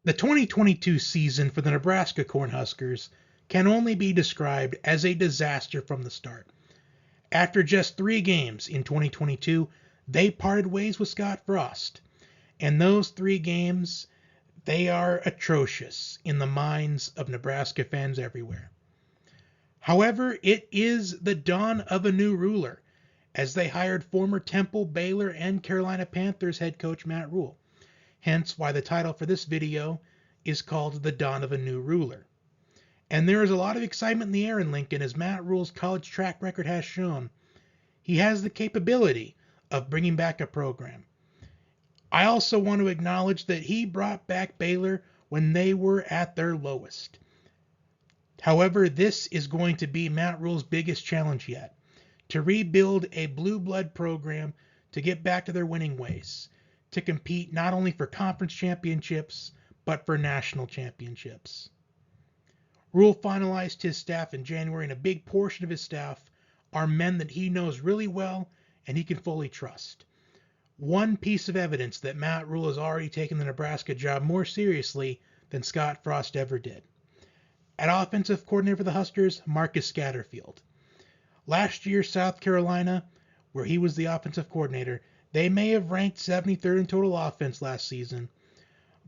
The 2022 season for the Nebraska Cornhuskers can only be described as a disaster from the start. After just 3 games in 2022, they parted ways with Scott Frost. And those 3 games, they are atrocious in the minds of Nebraska fans everywhere. However, it is the dawn of a new ruler, as they hired former Temple, Baylor, and Carolina Panthers head coach Matt Rhule. Hence why the title for this video is called The Dawn of a New Ruler. And there is a lot of excitement in the air in Lincoln, as Matt Rhule's college track record has shown. He has the capability of bringing back a program. I also want to acknowledge that he brought back Baylor when they were at their lowest. However, this is going to be Matt Rhule's biggest challenge yet, to rebuild a blue blood program to get back to their winning ways, to compete not only for conference championships, but for national championships. Rhule finalized his staff in January, and a big portion of his staff are men that he knows really well and he can fully trust. One piece of evidence that Matt Rhule has already taken the Nebraska job more seriously than Scott Frost ever did. At offensive coordinator for the Huskers, Marcus Scatterfield. Last year, South Carolina, where he was the offensive coordinator, they may have ranked 73rd in total offense last season,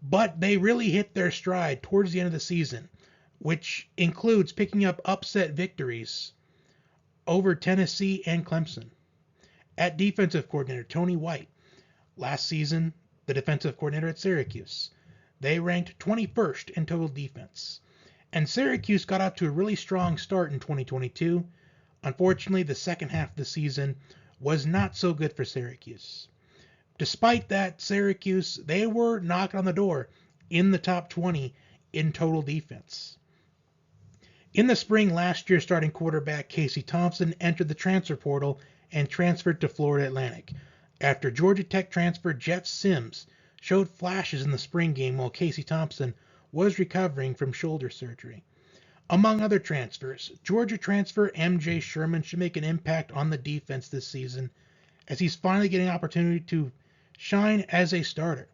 but they really hit their stride towards the end of the season, which includes picking up upset victories over Tennessee and Clemson. At defensive coordinator, Tony White. Last season, the defensive coordinator at Syracuse. They ranked 21st in total defense. And Syracuse got out to a really strong start in 2022. Unfortunately, the second half of the season was not so good for Syracuse. Despite that, Syracuse, they were knocking on the door in the top 20 in total defense. In the spring last year, starting quarterback Casey Thompson entered the transfer portal and transferred to Florida Atlantic. After Georgia Tech transfer Jeff Sims showed flashes in the spring game while Casey Thompson was recovering from shoulder surgery. Among other transfers, Georgia transfer MJ Sherman should make an impact on the defense this season, as he's finally getting an opportunity to shine as a starter.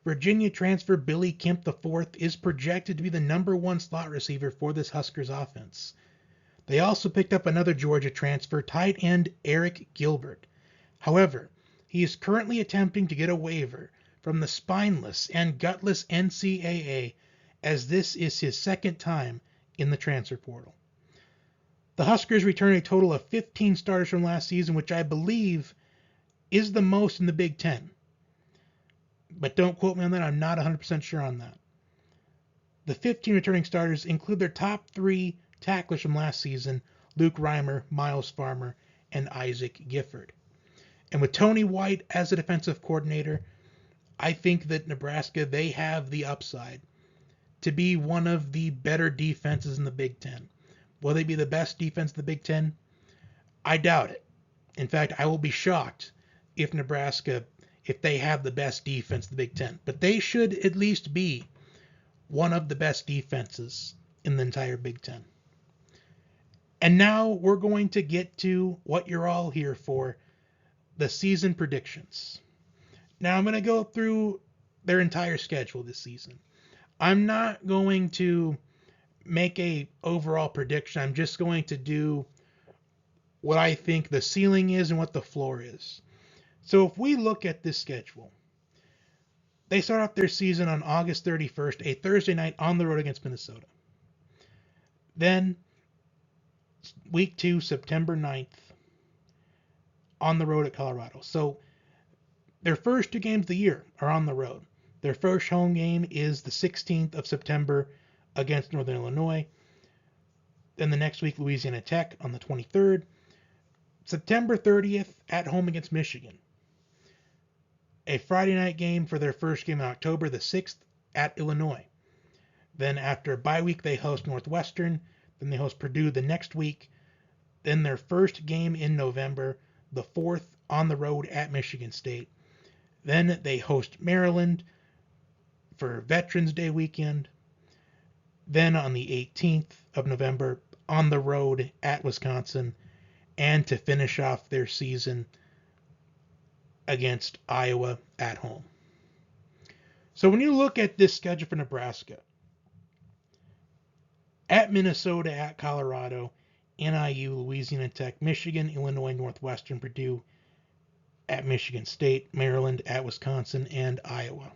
Virginia transfer Billy Kemp IV is projected to be the #1 slot receiver for this Huskers offense. They also picked up another Georgia transfer, tight end Eric Gilbert. However, he is currently attempting to get a waiver from the spineless and gutless NCAA, as this is his second time in the transfer portal. The Huskers returned a total of 15 starters from last season, which I believe is the most in the Big Ten. But don't quote me on that, I'm not 100% sure on that. The 15 returning starters include their top 3 tacklers from last season, Luke Reimer, Miles Farmer, and Isaac Gifford. And with Tony White as the defensive coordinator, I think that Nebraska, they have the upside to be one of the better defenses in the Big Ten. Will they be the best defense in the Big Ten? I doubt it. In fact, I will be shocked if Nebraska, if they have the best defense in the Big Ten. But they should at least be one of the best defenses in the entire Big Ten. And now we're going to get to what you're all here for, the season predictions. Now I'm going to go through their entire schedule this season. I'm not going to make a overall prediction. I'm just going to do what I think the ceiling is and what the floor is. So if we look at this schedule, they start off their season on August 31st, a Thursday night on the road against Minnesota. Then week 2, September 9th, on the road at Colorado. So their first 2 games of the year are on the road. Their first home game is the 16th of September against Northern Illinois. Then the next week, Louisiana Tech on the 23rd. September 30th at home against Michigan. A Friday night game for their first game in October, the 6th at Illinois. Then after a bye week, they host Northwestern. Then they host Purdue the next week. Then their first game in November, the 4th on the road at Michigan State. Then they host Maryland for Veterans Day weekend. Then on the 18th of November, on the road at Wisconsin. And to finish off their season against Iowa at home. So when you look at this schedule for Nebraska, at Minnesota, at Colorado, NIU, Louisiana Tech, Michigan, Illinois, Northwestern, Purdue, at Michigan State, Maryland, at Wisconsin, and Iowa.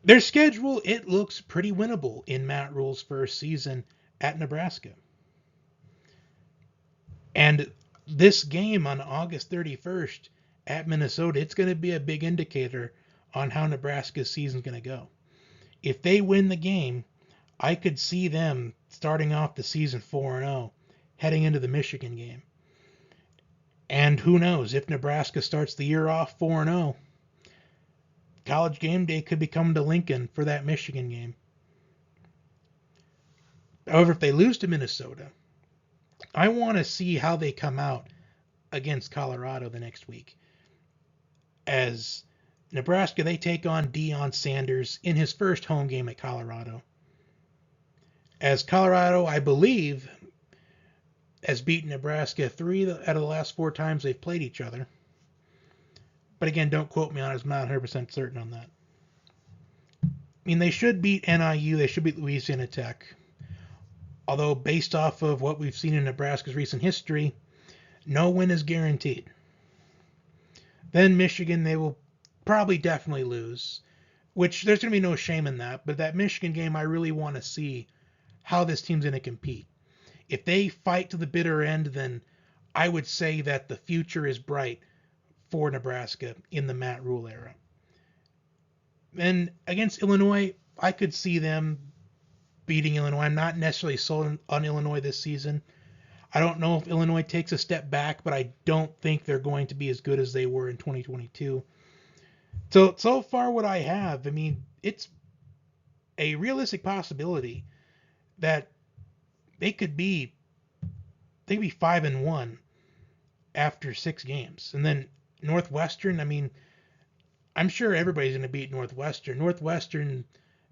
Their schedule, it looks pretty winnable in Matt Rhule's first season at Nebraska. And this game on August 31st at Minnesota, it's going to be a big indicator on how Nebraska's season's going to go. If they win the game, I could see them starting off the season 4-0, heading into the Michigan game. And who knows, if Nebraska starts the year off 4-0, College game day could be coming to Lincoln for that Michigan game. However, if they lose to Minnesota, I want to see how they come out against Colorado the next week. As Nebraska, they take on Deion Sanders in his first home game at Colorado. As Colorado, I believe, has beaten Nebraska 3 out of the last 4 times they've played each other. But again, don't quote me on it. I'm not 100% certain on that. I mean, they should beat NIU. They should beat Louisiana Tech. Although, based off of what we've seen in Nebraska's recent history, no win is guaranteed. Then Michigan, they will probably definitely lose, which there's going to be no shame in that. But that Michigan game, I really want to see how this team's going to compete. If they fight to the bitter end, then I would say that the future is bright for Nebraska in the Matt Rhule era. And against Illinois, I could see them beating Illinois. I'm not necessarily sold on Illinois this season. I don't know if Illinois takes a step back, but I don't think they're going to be as good as they were in 2022. So far what I have, I mean, it's a realistic possibility that they could be 5-1 after 6 games. And then Northwestern, I mean, I'm sure everybody's going to beat Northwestern. Northwestern,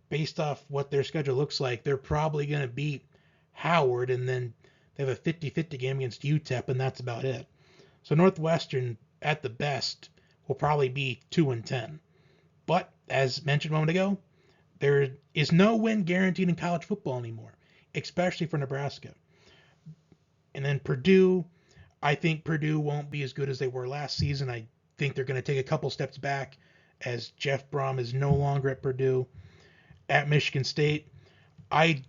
based off what their schedule looks like, they're probably going to beat Howard, and then they have a 50-50 game against UTEP, and that's about it. So Northwestern, at the best, will probably be 2-10. But, as mentioned a moment ago, there is no win guaranteed in college football anymore, especially for Nebraska. And then Purdue, I think Purdue won't be as good as they were last season. I think they're going to take a couple steps back as Jeff Brom is no longer at Purdue. At Michigan State, I'm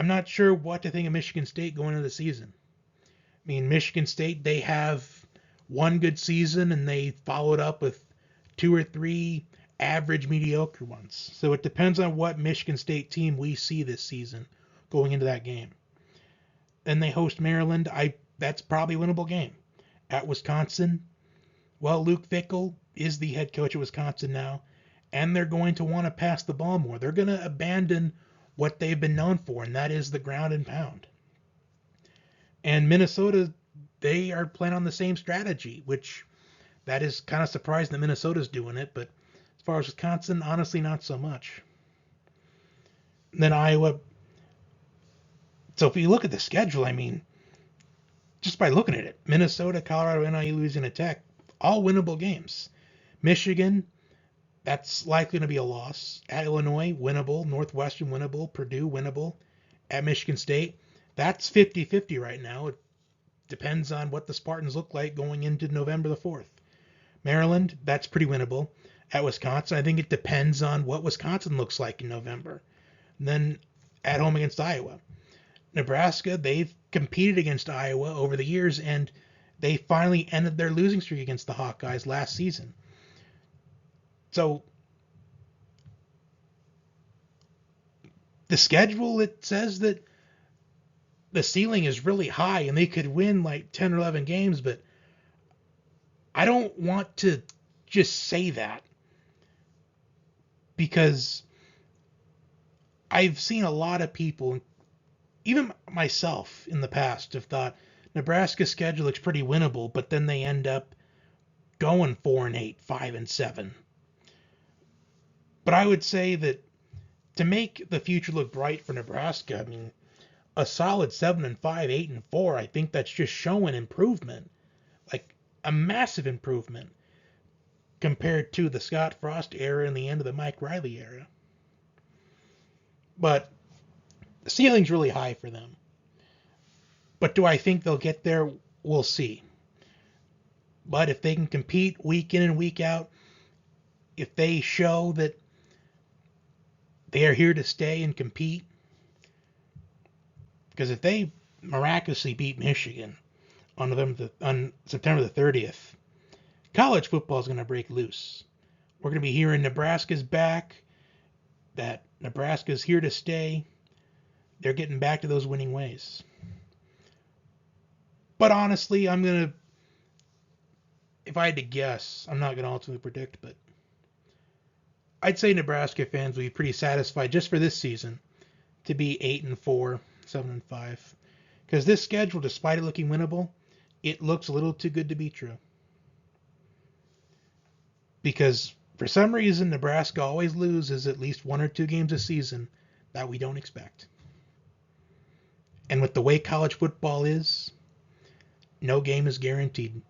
not sure what to think of Michigan State going into the season. I mean, Michigan State, they have one good season and they followed up with 2 or 3 average, mediocre ones. So it depends on what Michigan State team we see this season going into that game. Then they host Maryland. That's probably a winnable game. At Wisconsin, well, Luke Fickell is the head coach of Wisconsin now, and they're going to want to pass the ball more. They're going to abandon what they've been known for, and that is the ground and pound. And Minnesota, they are playing on the same strategy, which that is kind of surprising that Minnesota's doing it, but as far as Wisconsin, honestly, not so much. And then Iowa. So if you look at the schedule, I mean, just by looking at it, Minnesota, Colorado, NIU, Louisiana Tech, all winnable games. Michigan, that's likely to be a loss. At Illinois, winnable. Northwestern, winnable. Purdue, winnable. At Michigan State, that's 50-50 right now. It depends on what the Spartans look like going into November the 4th. Maryland, that's pretty winnable. At Wisconsin, I think it depends on what Wisconsin looks like in November. And then at home against Iowa. Nebraska, they've competed against Iowa over the years, and they finally ended their losing streak against the Hawkeyes last season. So the schedule, it says that the ceiling is really high and they could win like 10 or 11 games, but I don't want to just say that because I've seen a lot of people, even myself in the past, have thought Nebraska's schedule looks pretty winnable, but then they end up going 4-8, 5-7. But I would say that to make the future look bright for Nebraska, I mean, a solid 7-5, 8-4, I think that's just showing improvement, like a massive improvement compared to the Scott Frost era and the end of the Mike Riley era. But the ceiling's really high for them. But do I think they'll get there? We'll see. But if they can compete week in and week out, if they show that they are here to stay and compete, because if they miraculously beat Michigan on September the 30th, college football is going to break loose. We're going to be hearing Nebraska's back, that Nebraska's here to stay. They're getting back to those winning ways. But honestly, if I had to guess, I'm not going to ultimately predict, but I'd say Nebraska fans will be pretty satisfied just for this season to be 8-4, 7-5. Because this schedule, despite it looking winnable, it looks a little too good to be true. Because for some reason, Nebraska always loses at least 1 or 2 games a season that we don't expect. And with the way college football is, no game is guaranteed.